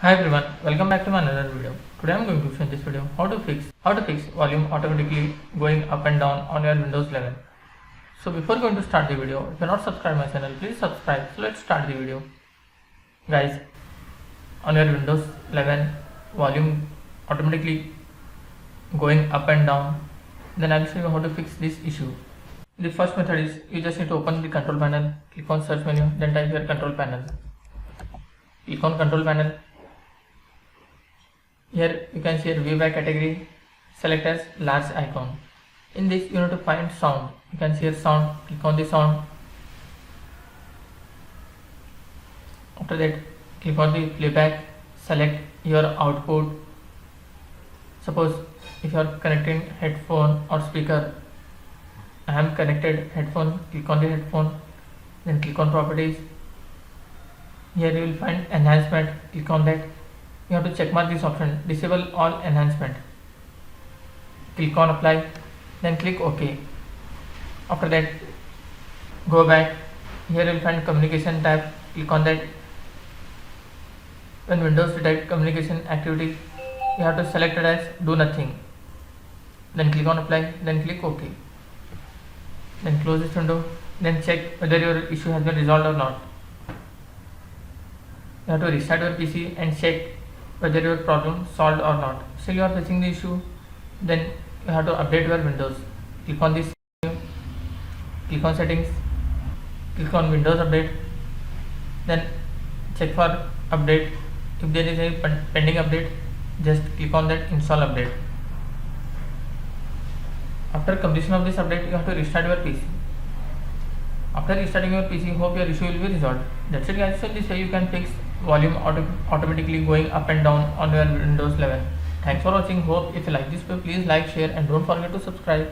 Hi everyone, welcome back to my another video. Today I'm going to show in this video how to fix volume automatically going up and down on your Windows 11. So before going to start the video, if you're not subscribed my channel, please subscribe. So let's start the video. Guys, on your Windows 11 volume automatically going up and down, then I'll show you how to fix this issue. The first method is you just need to open the control panel, click on search menu, then type here control panel. Click on control panel. Here you can see a view by category, select as large icon. In this you need to find sound. You can see here sound, click on the sound. After that click on the playback, select your output. Suppose if you are connecting headphone or speaker, I am connected headphone, click on the headphone, then click on properties. Here you will find enhancement, click on that. You have to check mark this option, disable all enhancement. Click on apply, then click OK. After that go back. Here you will find communication tab, click on that. When Windows detect communication activity, you have to select it as do nothing, then click on apply, then click OK, then close this window, then check whether your issue has been resolved or not. You have to restart your PC and check whether your problem solved or not. Still you are facing the issue, then you have to update your Windows. Click on this menu, click on settings, click on Windows update, then check for update. If there is any pending update, just click on that install update. After completion of this update, you have to restart your PC. After restarting your PC, hope your issue will be resolved. That's it guys. So this way you can fix volume automatically going up and down on your Windows 11. Thanks for watching. Hope if you like this video, please like, share and don't forget to subscribe.